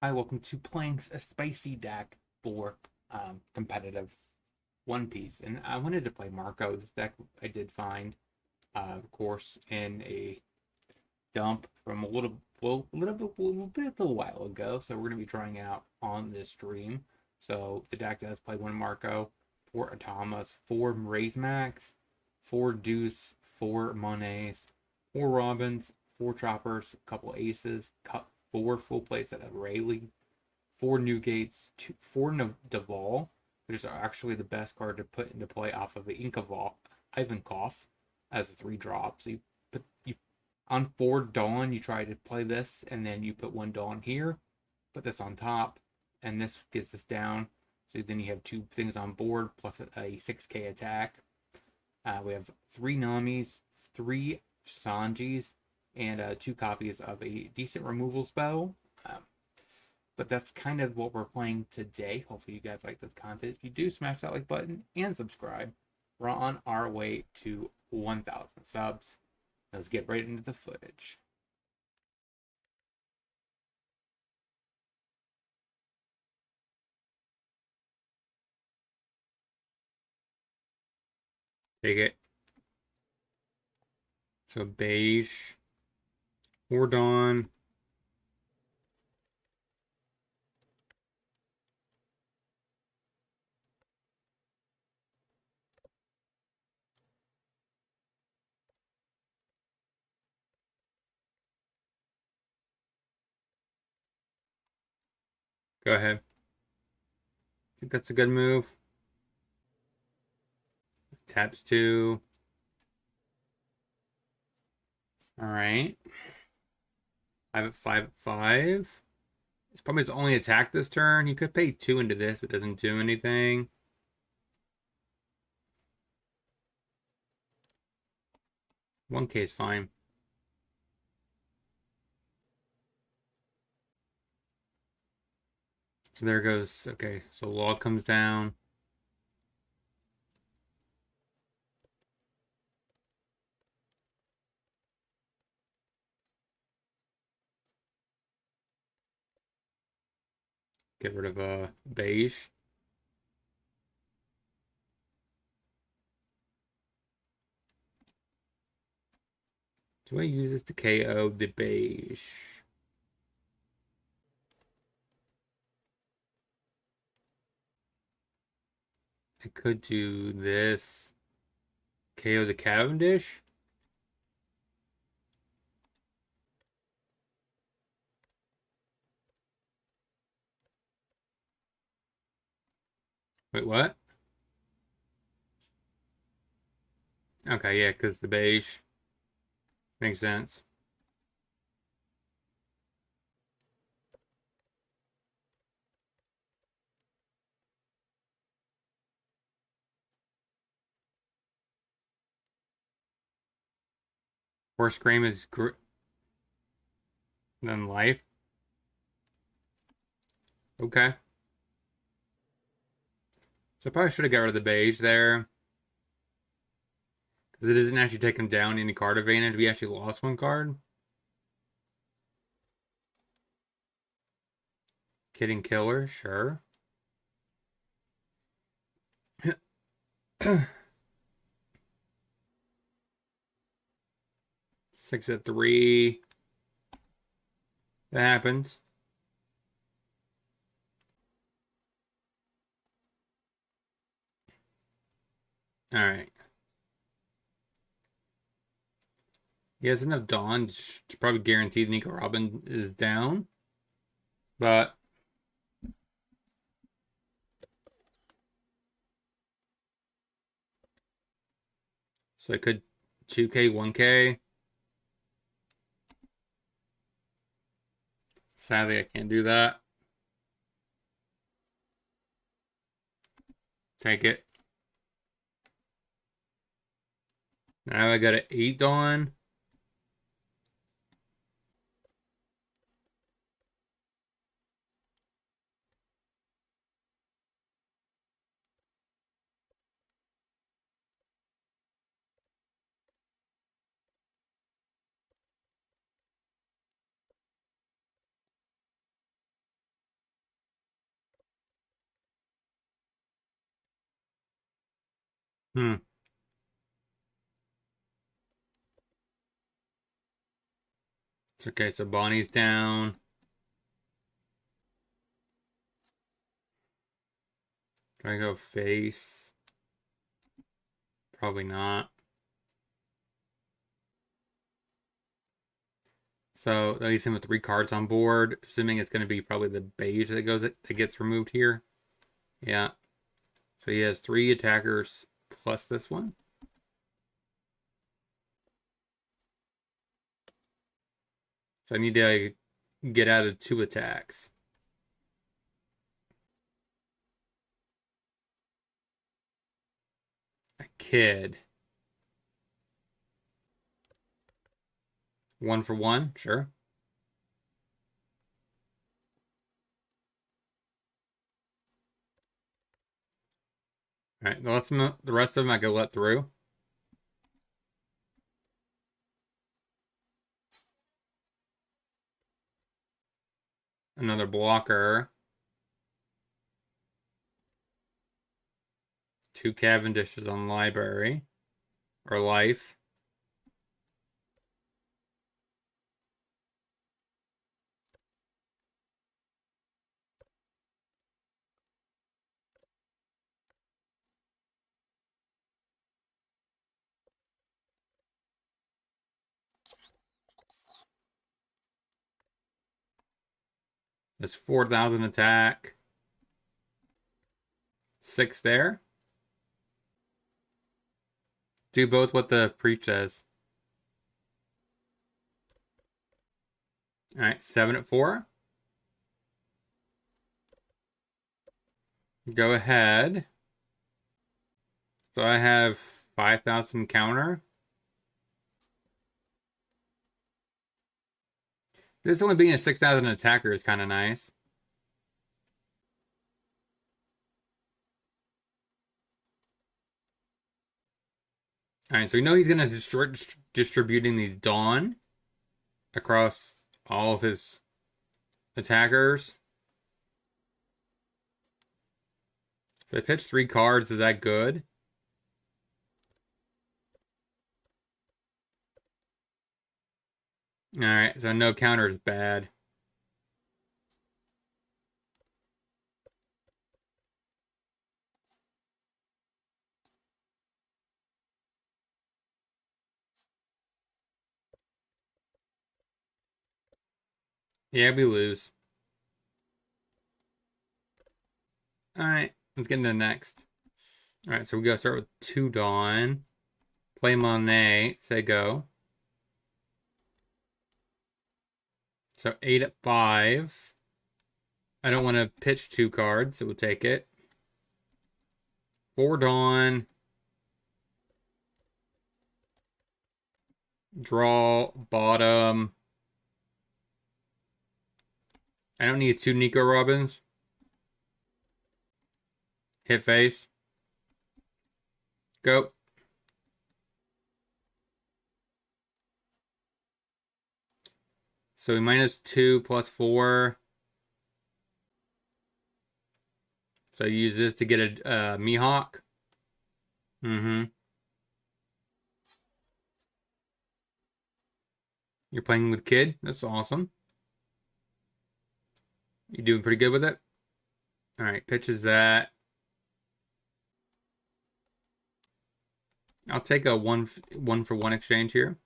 Hi, welcome to playing a spicy deck for competitive One Piece. And I wanted to play Marco. This deck I did find, of course, in a dump from a little while ago. So we're going to be trying it out on this stream. So the deck does play one Marco, four Atamas, four Raise Max, four Deuce, four Monets, four Robins, four Choppers, a couple Aces, four full plays that have Rayleigh, four Newgates, four Deval, which is actually the best card to put into play off of Ivankov as a 3 drop. So you on 4 Dawn, you try to play this, and then you put 1 Dawn here, put this on top, and this gets us down. So then you have 2 things on board plus a 6k attack. We have 3 Namis, 3 Sanjis, and 2 copies of a decent removal spell. But that's kind of what we're playing today. Hopefully you guys like this content. If you do, smash that like button and subscribe. We're on our way to 1,000 subs. Let's get right into the footage. Take it. So beige, 4 Dawn. Go ahead. I think that's a good move. Taps 2. All right. I have it 5/5. It's probably his only attack this turn. He could pay 2 into this, but doesn't do anything. 1k is fine. So there goes. Okay, so log comes down. Get rid of beige. Do I use this to KO the beige? I could do this. KO the Cavendish? Wait, what? Okay, yeah, because the beige. Makes sense. Horse Scream is than life. Okay. So I probably should have got rid of the beige there. Because it doesn't actually take him down any card advantage. We actually lost 1 card. Kidding Killer, sure. 6 at 3. That happens. All right. He has enough Dawn to probably guarantee Nico Robin is down. But so I could 2k, 1k. Sadly, I can't do that. Take it. Now I got an 8 Dawn. Hmm. Okay, so Bonnie's down. Can I go face? Probably not. So that leaves him with 3 cards on board, assuming it's going to be probably the beige that gets removed here. Yeah. So he has 3 attackers plus this one. So I need to get out of 2 attacks. A kid. 1 for 1, sure. All right, the rest of them I can let through. Another blocker. 2 Cavendishes on library or life. That's 4,000 attack. 6 there. Do both what the preach says. All right, 7 at 4. Go ahead. So I have 5,000 counter. This only being a 6,000 attacker is kind of nice. All right, so we know he's going to start distributing these Dawn across all of his attackers. If I pitch 3 cards, is that good? All right, so no counter is bad. Yeah, we lose. All right, let's get into the next. All right, so we gotta start with 2 Dawn. Play Monet, say go. So 8 at 5. I don't want to pitch 2 cards, so we'll take it. 4 Dawn. Draw, bottom. I don't need 2 Nico Robins. Hit face. Go. So we -2 plus 4. So use this to get a Mihawk. Mm-hmm. You're playing with Kid. That's awesome. You doing pretty good with it? All right, pitches that. I'll take a one for one exchange here.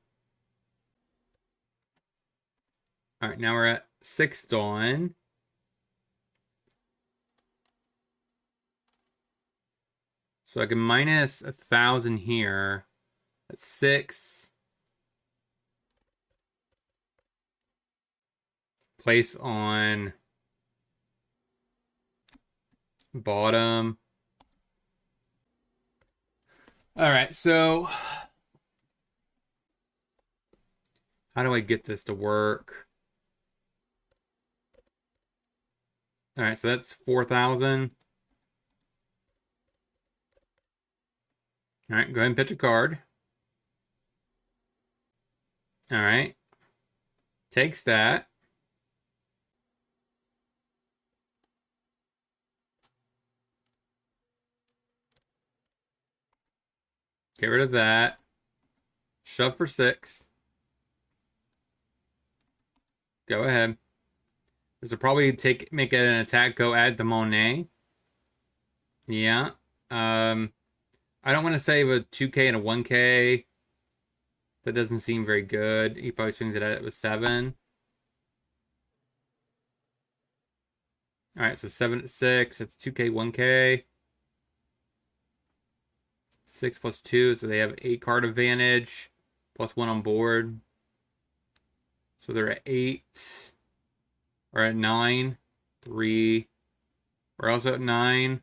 All right, now we're at 6 Dawn. So I can -1,000 here. That's 6. Place on bottom. All right, so how do I get this to work? All right, so that's 4,000. All right, go ahead and pitch a card. All right. Takes that. Get rid of that. Shove for 6. Go ahead. This will probably make it an attack. Go add the Monet. Yeah. I don't want to save a 2K and a 1K. That doesn't seem very good. He probably swings it at it with 7. Alright, so 7 at 6. It's 2K, 1K. 6 plus 2, so they have 8 card advantage. Plus 1 on board. So they're at 8. Or at 9. 3. We're also at 9.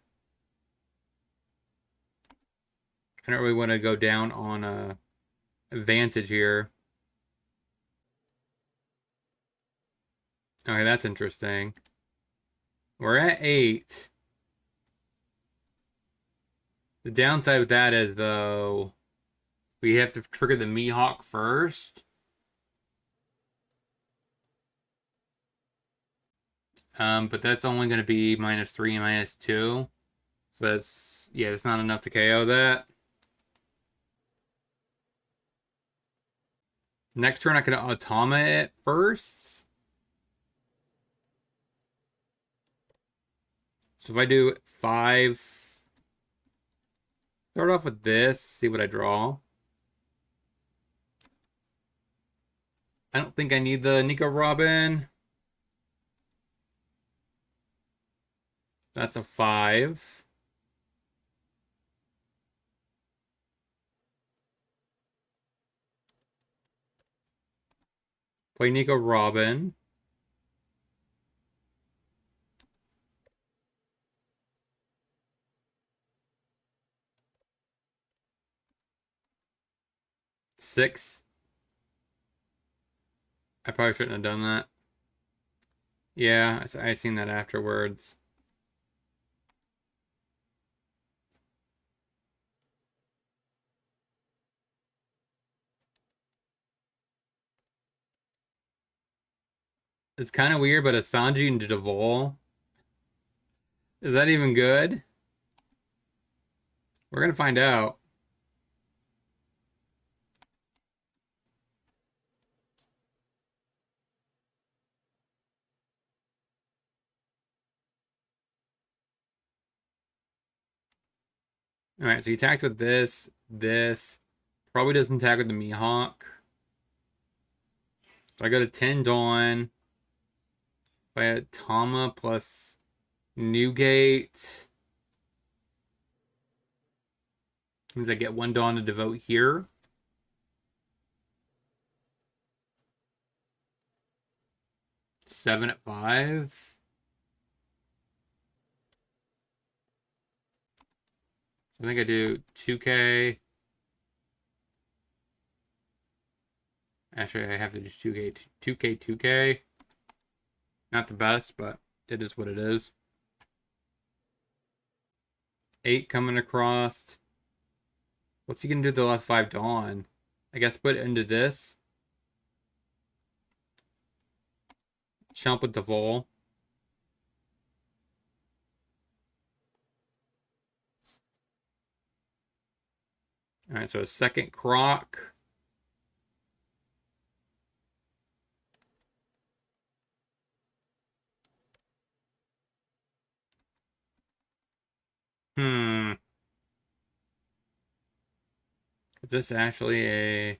I don't really want to go down on advantage here. Okay, that's interesting. We're at 8. The downside with that is, though, we have to trigger the Mihawk first. But that's only going to be -3 and -2. So that's, yeah, it's not enough to KO that. Next turn, I can Automa it first. So if I do 5, start off with this, see what I draw. I don't think I need the Nico Robin. That's a 5. Play Nico Robin. Six. I probably shouldn't have done that. Yeah, I seen that afterwards. It's kind of weird, but Asanji and Devol. Is that even good? We're gonna find out. Alright, so he attacks with this. Probably doesn't attack with the Mihawk. So I go to 10 Dawn. If I had Tama plus Newgate. Means I get 1 Dawn to devote here. Seven at 5. So I think I do 2K. Actually, I have to do 2K, 2K, 2K. Not the best, but it is what it is. 8 coming across. What's he gonna do with the last 5 Dawn? I guess put it into this. Chump with the Vol. Alright, so a second Croc. Hmm. Is this actually a...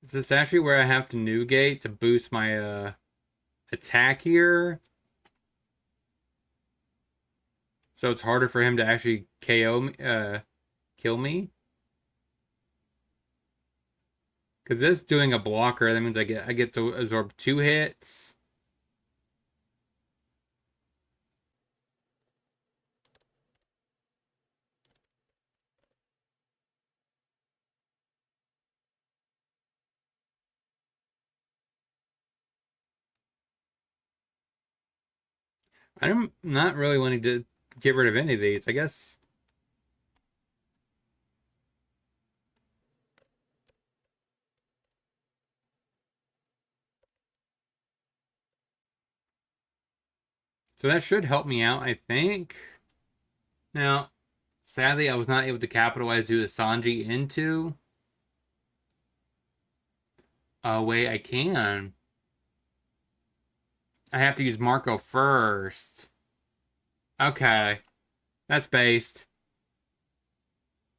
Is this actually where I have to Newgate to boost my attack here? So it's harder for him to actually KO me, kill me? Because this doing a blocker, that means I get to absorb 2 hits. I'm not really wanting to get rid of any of these. I guess So that should help me out, I think. Now, sadly, I was not able to capitalize who Sanji into a way I can. I have to use Marco first. Okay, that's based.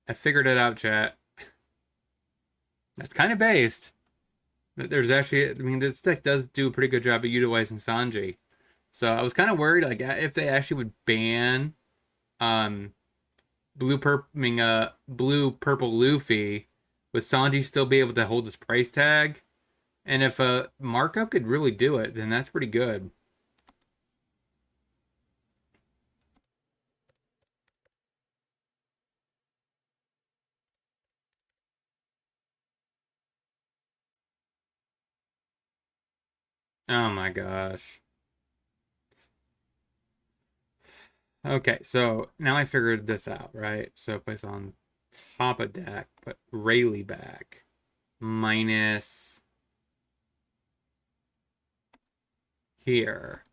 I figured it out, chat. That's kind of based. There's actually, I mean, this deck does do a pretty good job of utilizing Sanji. So I was kind of worried, like, if they actually would ban um blue purple Luffy, would Sanji still be able to hold his price tag? And if Marco could really do it, then that's pretty good. Oh my gosh. Okay, so now I figured this out, right? So place on top of deck, put Rayleigh back. Minus here.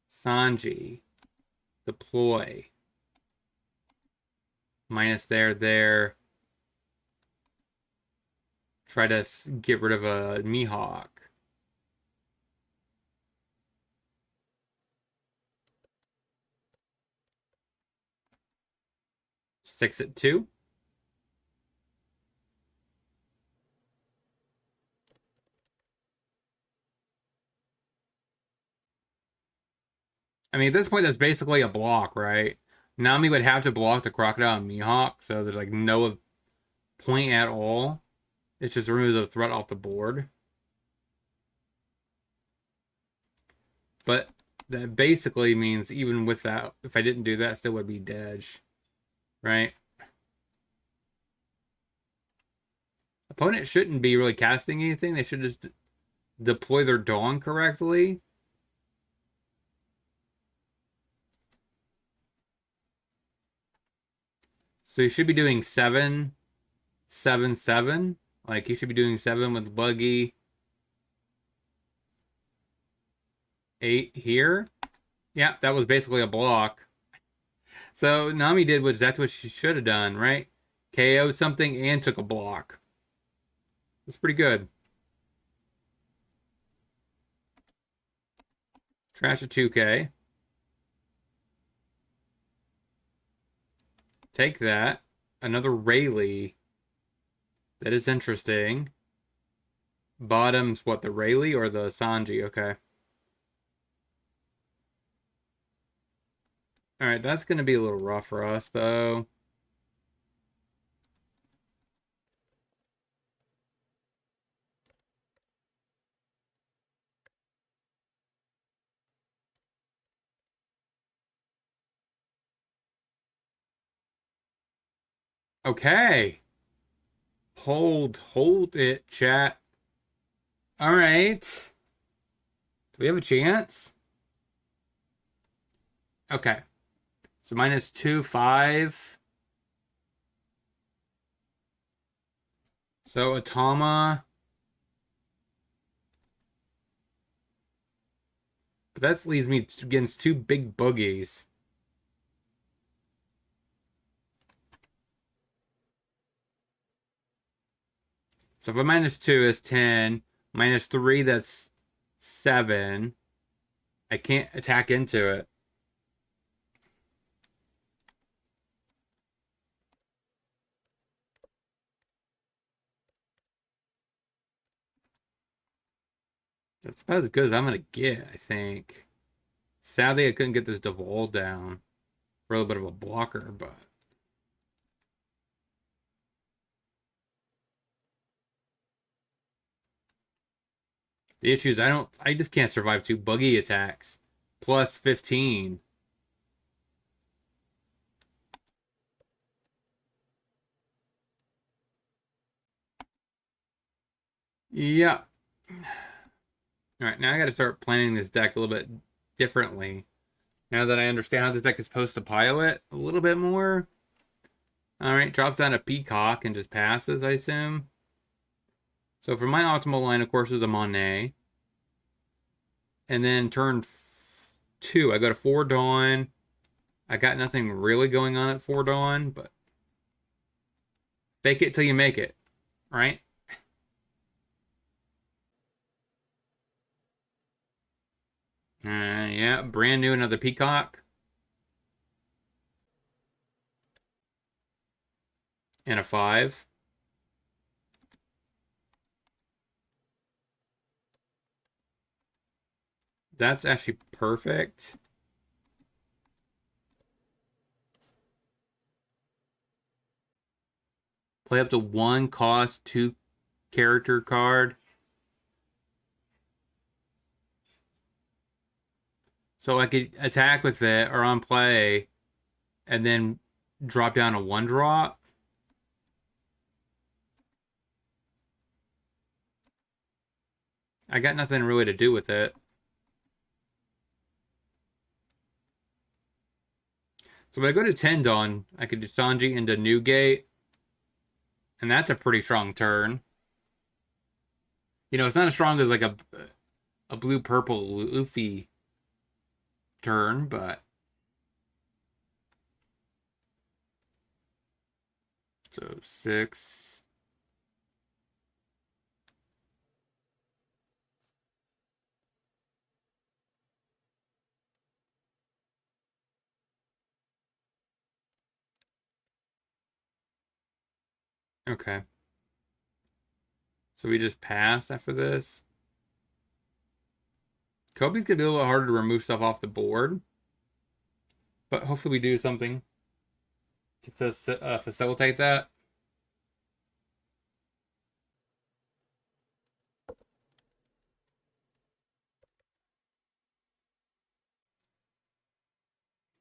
Sanji. Deploy. Minus there. Try to get rid of a Mihawk. Six at 2. I mean, at this point, that's basically a block, right? Nami would have to block the Crocodile and Mihawk, so there's like no point at all. It just removes a threat off the board. But that basically means even with that, if I didn't do that, still would be dead, right? Opponent shouldn't be really casting anything. They should just deploy their Dawn correctly. So you should be doing 7, 7, 7. Like you should be doing 7 with Buggy. 8 here. Yeah, that was basically a block. So Nami did that's what she should have done, right? KO'd something and took a block. That's pretty good. Trash a 2K. Take that. Another Rayleigh. That is interesting. Bottom's what, the Rayleigh or the Sanji? Okay. Alright, that's going to be a little rough for us, though. Okay. Hold it, chat. Alright. Do we have a chance? Okay. So -2, 5. So Atama. But that leaves me against 2 big boogies. So if a -2 is 10, -3, that's 7. I can't attack into it. That's about as good as I'm going to get, I think. Sadly, I couldn't get this Deval down for a little bit of a blocker, but the issue is I just can't survive 2 buggy attacks. Plus 15. Yeah. All right, now I got to start planning this deck a little bit differently. Now that I understand how this deck is supposed to pilot a little bit more. All right, drops down a Peacock and just passes, I assume. So for my optimal line, of course, is a Monet. And then turn 2. I go to 4 Dawn. I got nothing really going on at 4 Dawn, but fake it till you make it, right? Yeah, brand new, another Peacock. And a 5. That's actually perfect. Play up to 1 cost, 2 character card. So I could attack with it or on play and then drop down a 1 drop. I got nothing really to do with it. So when I go to 10 Dawn, I could do Sanji into Newgate. And that's a pretty strong turn. You know, it's not as strong as like a blue purple Luffy turn, but so 6. Okay. So we just pass after this. Kobe's gonna be a little harder to remove stuff off the board, but hopefully we do something to facilitate that.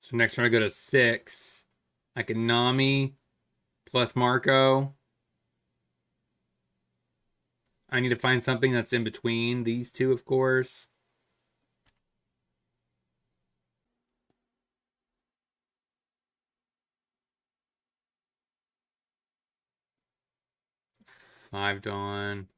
So next time I go to 6, I can Nami plus Marco. I need to find something that's in between these two, of course. Five Dawn.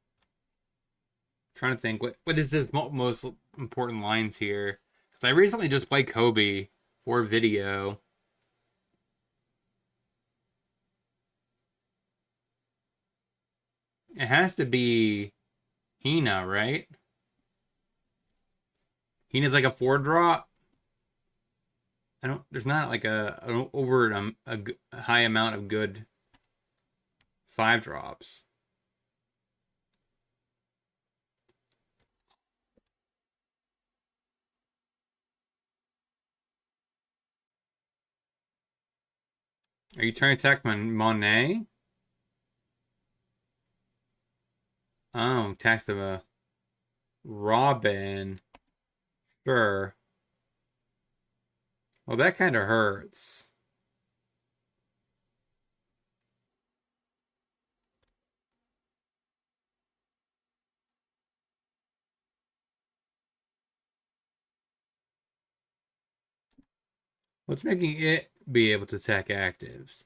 Trying to think what is this most important lines here? Because I recently just played Kobe for video. It has to be Hina, right? Hina's like a 4 drop. I don't. There's not like a over a high amount of good 5 drops. Are you trying to attack Monet? Oh, tax of a Robin. Sure. Well, that kind of hurts. What's making it be able to attack actives?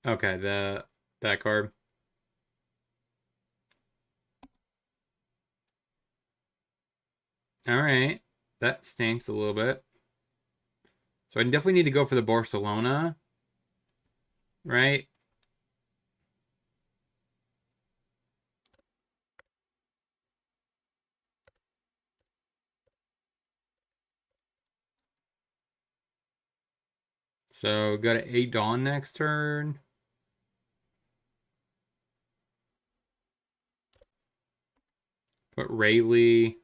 Okay, that card. All right, that stinks a little bit. So I definitely need to go for the Barcelona, right? So go to 8 Dawn next turn. Put Rayleigh.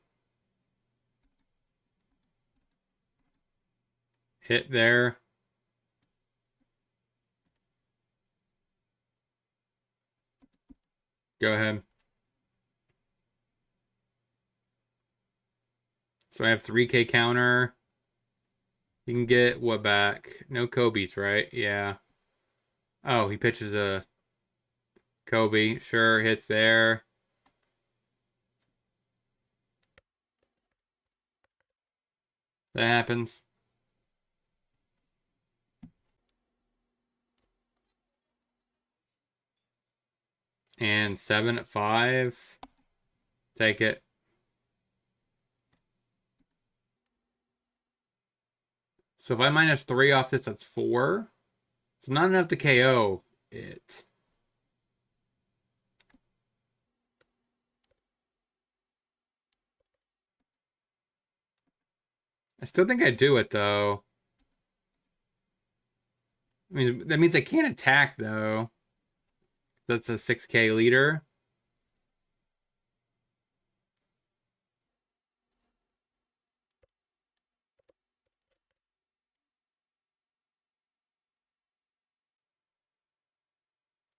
Hit there. Go ahead. So I have 3K counter. You can get what back? No Kobe's, right? Yeah. Oh, he pitches a Kobe. Sure, hits there. That happens. And 7 at 5. Take it. So if I minus 3 off this, that's 4. It's not enough to KO it. I still think I do it, though. I mean, that means I can't attack, though. That's a 6k leader.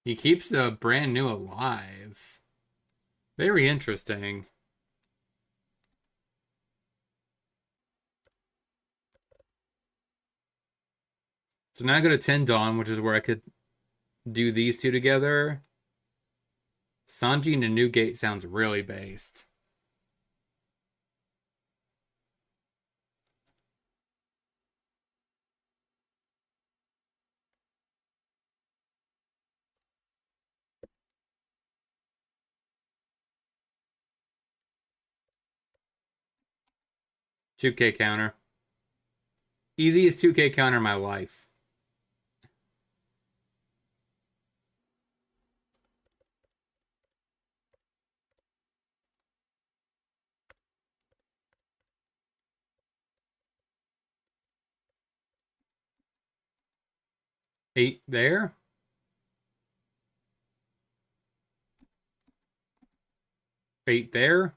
He keeps the brand new alive. Very interesting. So now I go to 10 Dawn, which is where I could do these two together. Sanji and a new gate sounds really based. Two K counter. Easiest 2K counter in my life. Eight there. Eight there.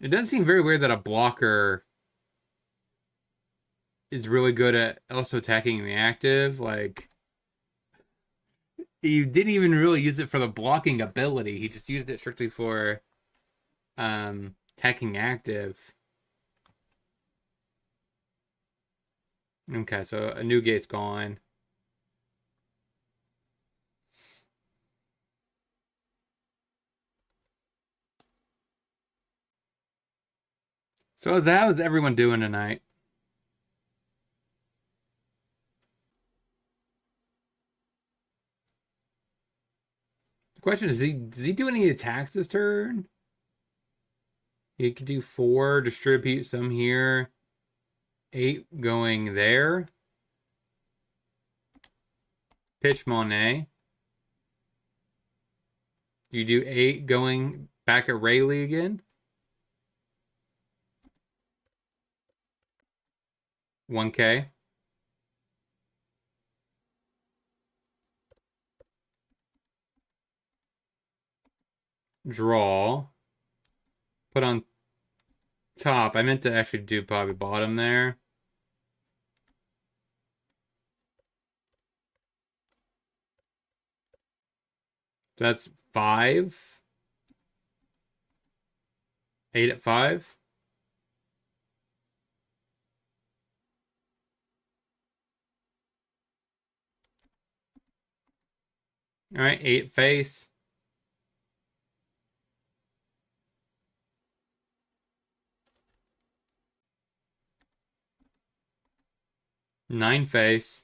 It does seem very weird that a blocker is really good at also attacking the active. Like, he didn't even really use it for the blocking ability. He just used it strictly for attacking active. Okay, so a new gate's gone. So how's everyone doing tonight? The question is, does he do any attacks this turn? He could do 4, distribute some here. 8 going there. Pitch Monet. Do you do 8 going back at Rayleigh again? 1K. Draw. Put on top. I meant to actually do probably bottom there. That's 5. 8 at 5. All right, 8 face. 9 face.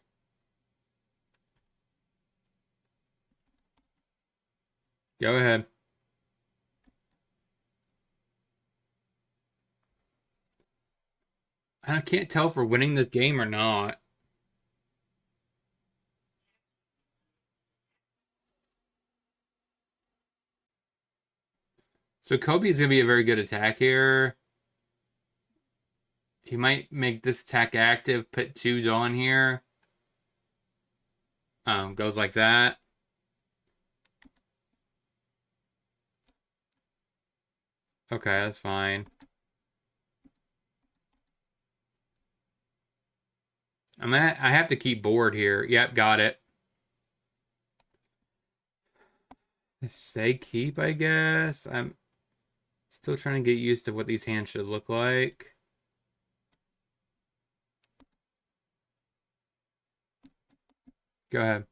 Go ahead. I can't tell if we're winning this game or not. So Kobe's gonna be a very good attack here. He might make this attack active, put 2s on here. Goes like that. Okay, that's fine. I have to keep board here. Yep, got it. Say keep, I guess. I'm still trying to get used to what these hands should look like. Go ahead.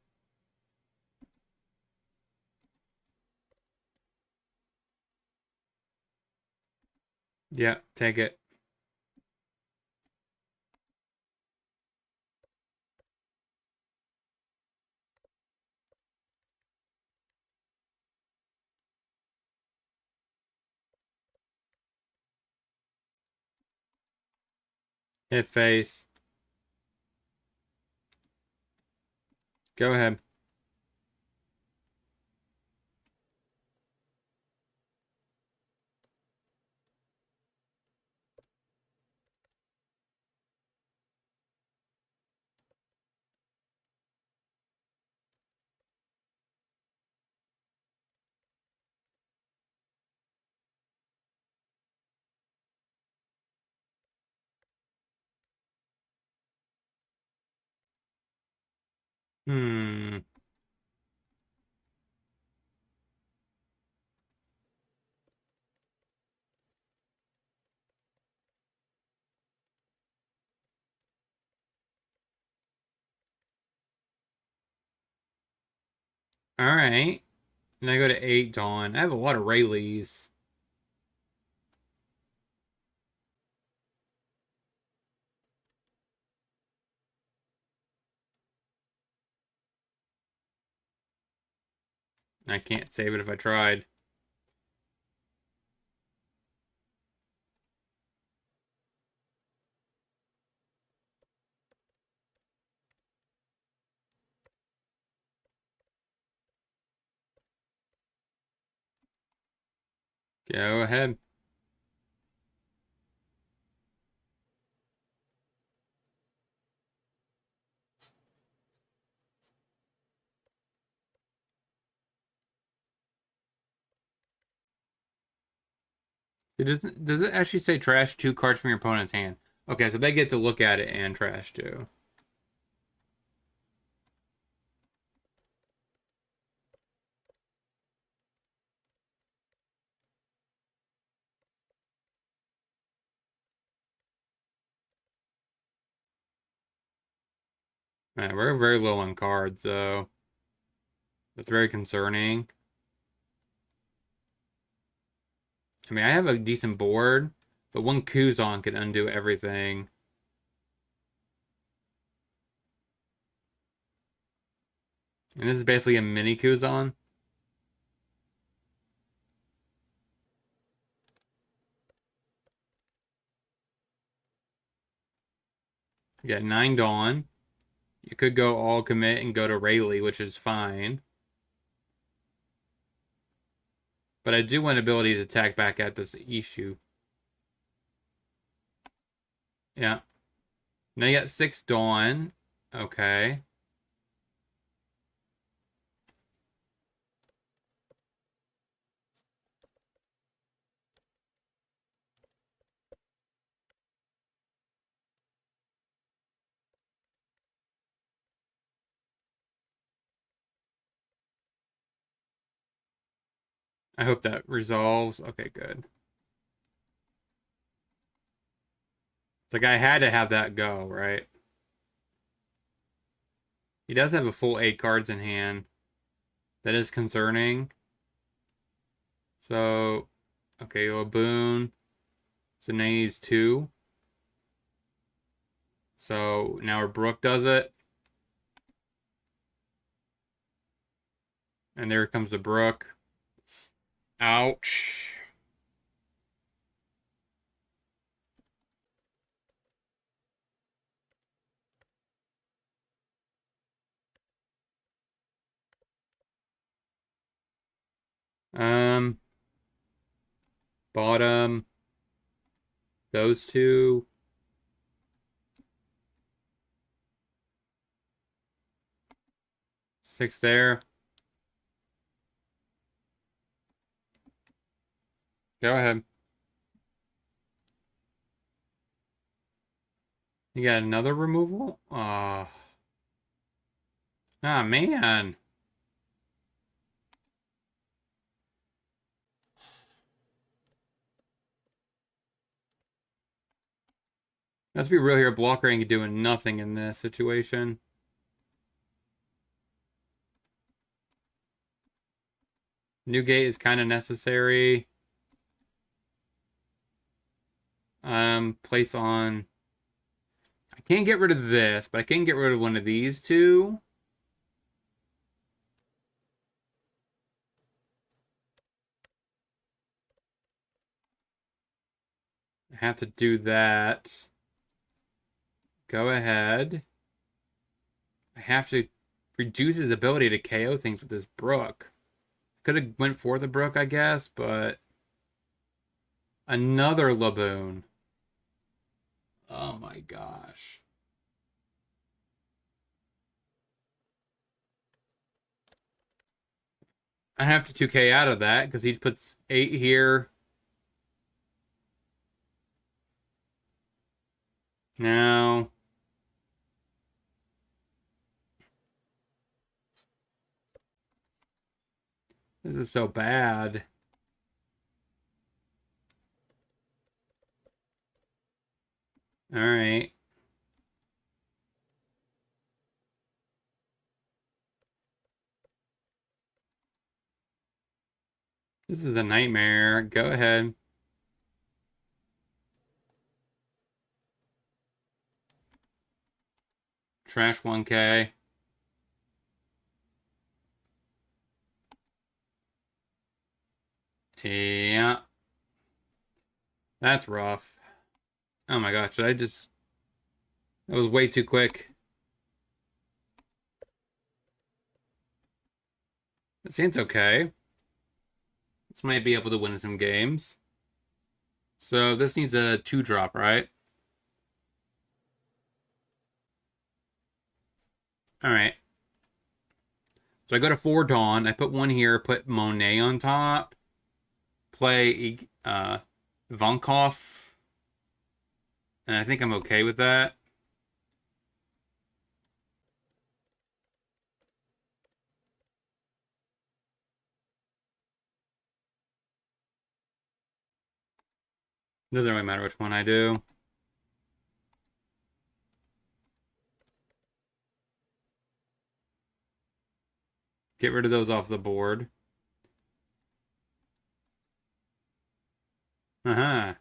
Yeah, take it. Hit face. Go ahead. Hmm. All right. And I go to 8 Dawn. I have a lot of Rayleighs. I can't save it if I tried. Go ahead. Does it actually say trash 2 cards from your opponent's hand? Okay, so they get to look at it and trash too. Man, we're very low on cards, though. That's very concerning. I mean, I have a decent board, but one Kuzon can undo everything. And this is basically a mini Kuzon. You got 9 Dawn. You could go all commit and go to Rayleigh, which is fine. But I do want ability to attack back at this issue. Yeah. Now you got 6 Dawn. Okay. I hope that resolves. Okay, good. It's like I had to have that go, right? He does have a full 8 cards in hand. That is concerning. So, okay, a boon. So now he needs 2. So now our Brook does it. And there comes the Brook. Ouch. Um, Bottom. Those 2. 6 there. Go ahead. You got another removal? Ah, man. Let's be real here. Blocker ain't doing nothing in this situation. Newgate is kind of necessary. Place on. I can't get rid of this, but I can get rid of one of these 2. I have to do that. Go ahead. I have to reduce his ability to KO things with this Brook. Could have went for the Brook, I guess, but another Laboon. Oh my gosh. I have to 2K out of that because he puts 8 here. No. This is so bad. All right. This is a nightmare. Go ahead. Trash 1K. Yeah. That's rough. Oh my gosh, that was way too quick. It seems okay. This might be able to win some games. So this needs a 2-drop, right? All right. So I go to 4 Dawn. I put 1 here, put Monet on top. Play Vonkov. And I think I'm okay with that. Doesn't really matter which one I do. Get rid of those off the board. Uh-huh.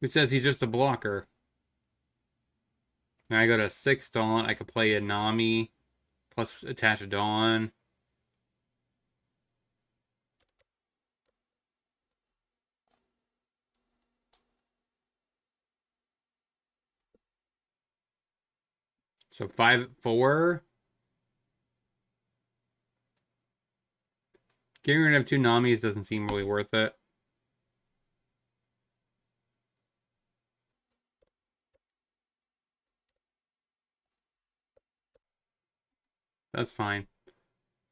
Who says he's just a blocker? Now I go to 6 Dawn. I could play a Nami plus attach a Dawn. So 5-4. Getting rid of 2 Namis doesn't seem really worth it. That's fine.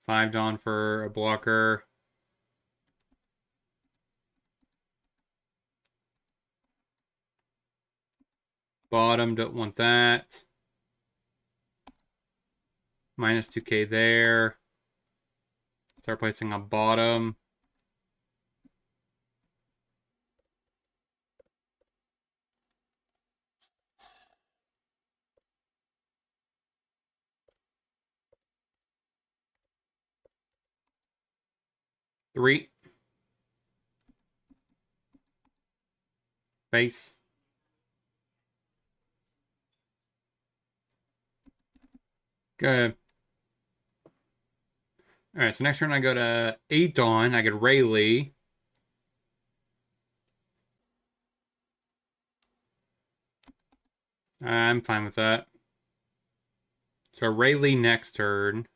5 Dawn for a blocker. Bottom, don't want that. Minus 2K there. Start placing on bottom. Three. Base. Good. All right, so next turn I go to 8 Dawn. I get Rayleigh. I'm fine with that. So Rayleigh next turn.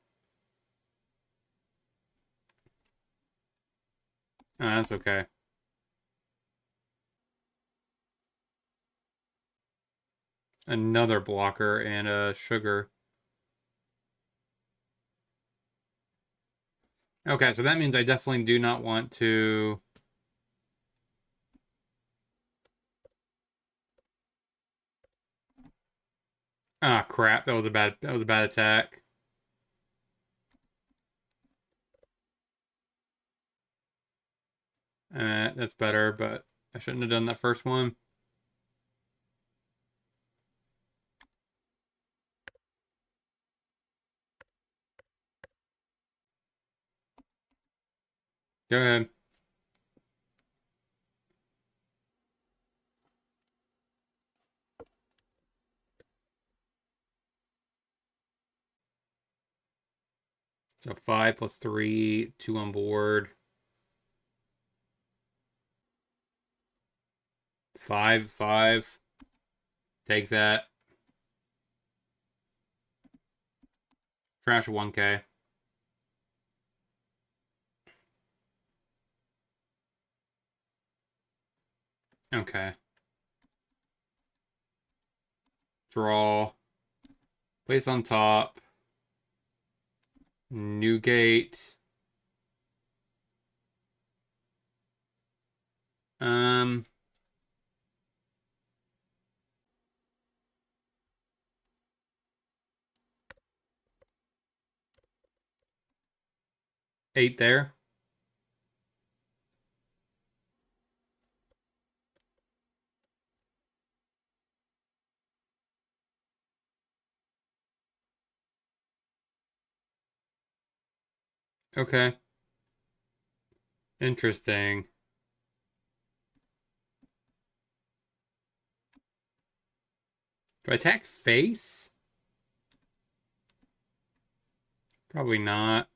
That's okay. Another blocker and a sugar. Okay, so that means I definitely do not want to. Ah, crap! That was a bad attack. That's better, but I shouldn't have done that first one. Go ahead. So 5 plus 3, 2 on board. 5, 5. Take that. Trash 1K. Okay. Draw. Place on top. Newgate. Um. 8 there. Okay. Interesting. Do I attack face? Probably not.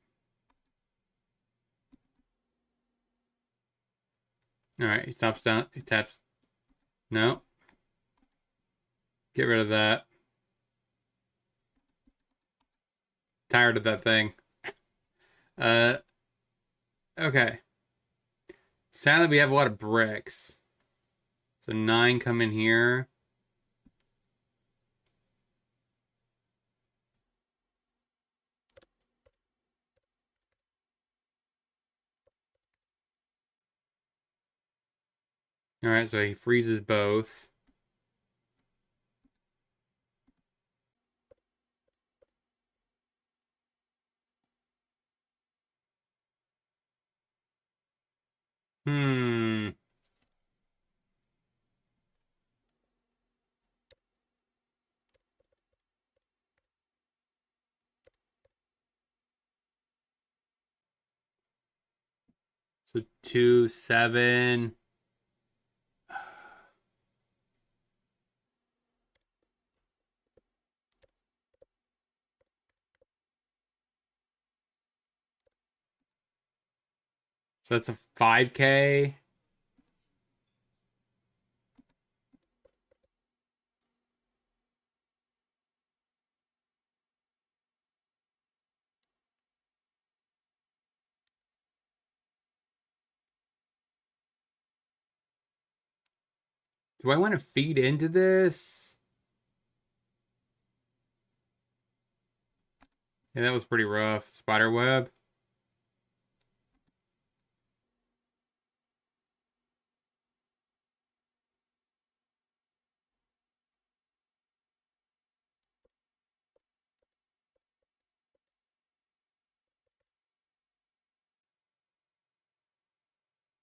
Alright, he stops down. He taps. No. Get rid of that. Tired of that thing. Uh, okay. Sadly, we have a lot of bricks. So 9 come in here. Alright, so he freezes both. Hmm. So 2, 7. So that's a 5K. Do I want to feed into this? Yeah, that was pretty rough. Spider web.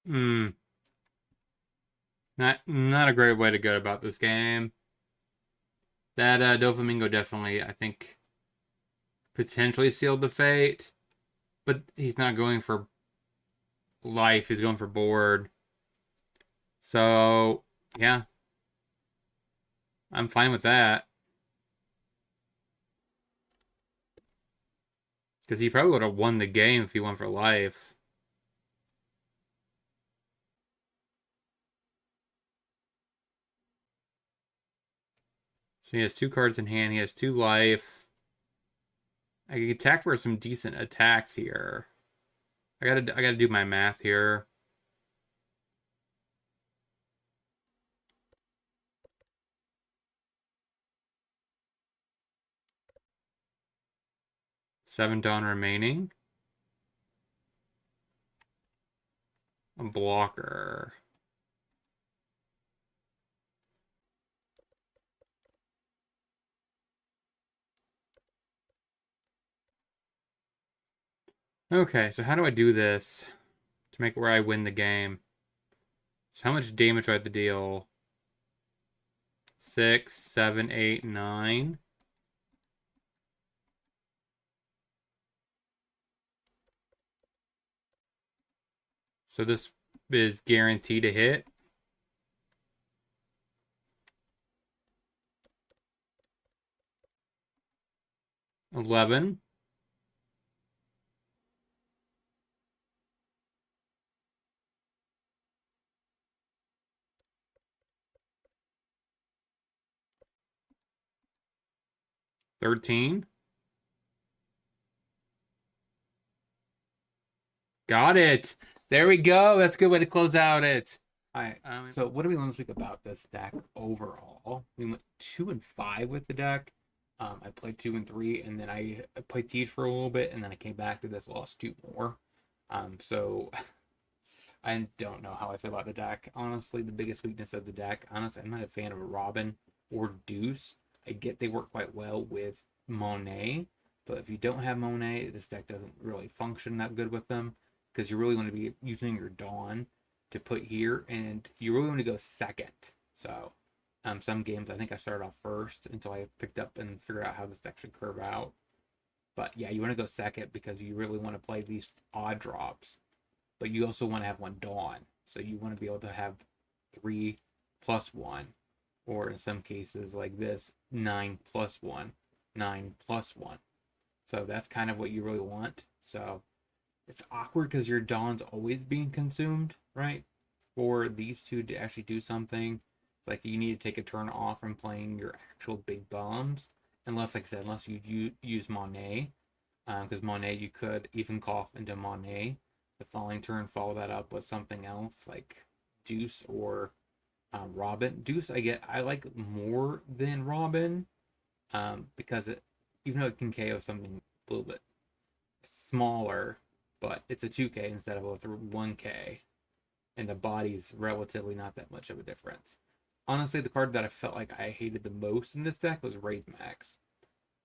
Hmm. Not a great way to go about this game. That Doflamingo definitely, I think, potentially sealed the fate. But he's not going for life, he's going for board. So, yeah, I'm fine with that. Because he probably would have won the game if he went for life. So he has 2 cards in hand. He has 2 life. I can attack for some decent attacks here. I gotta do my math here. Seven Dawn remaining. A blocker. Okay, so how do I do this to make it where I win the game? So how much damage do I have to deal? 6, 7, 8, 9. So this is guaranteed to hit. 11. 13. Got it. There we go. That's a good way to close out it. All right. So what do we learn this week about this deck overall? We went 2-5 with the deck. I played 2-3, and then I played Teach for a little bit, and then I came back to this, lost 2 more. So I don't know how I feel about the deck. Honestly, the biggest weakness of the deck, honestly, I'm not a fan of Robin or Deuce. I get they work quite well with Monet, but if you don't have Monet, this deck doesn't really function that good with them because you really want to be using your Dawn to put here, and you really want to go second. So, some games I think I started off first until I picked up and figured out how this deck should curve out. But yeah, you want to go second because you really want to play these odd drops, but you also want to have one Dawn. So you want to be able to have 3+1, or in some cases like this, 9+1, 9+1. So that's kind of what you really want. So it's awkward because your Dawn's always being consumed, right? For these two to actually do something, it's like you need to take a turn off from playing your actual big bombs. Unless, like I said, unless you use Monet. Because Monet, you could even cough into Monet. The following turn, follow that up with something else like Deuce or Robin. Deuce, I like more than Robin because even though it can KO something a little bit smaller, but it's a 2K instead of a 1K, and the body's relatively not that much of a difference. Honestly, the card that I felt like I hated the most in this deck was Wraith Max.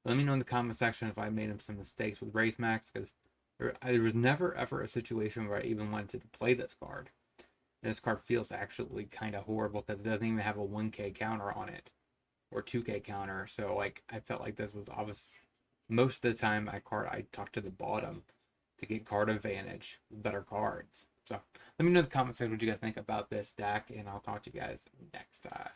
Let me know in the comment section if I made some mistakes with Wraith Max, because there was never ever a situation where I even wanted to play this card. And this card feels actually kind of horrible because it doesn't even have a 1K counter on it or 2K counter. So like I felt like this was obvious. Most of the time I talked to the bottom to get card advantage, better cards. So let me know in the comment section what you guys think about this deck, and I'll talk to you guys next time.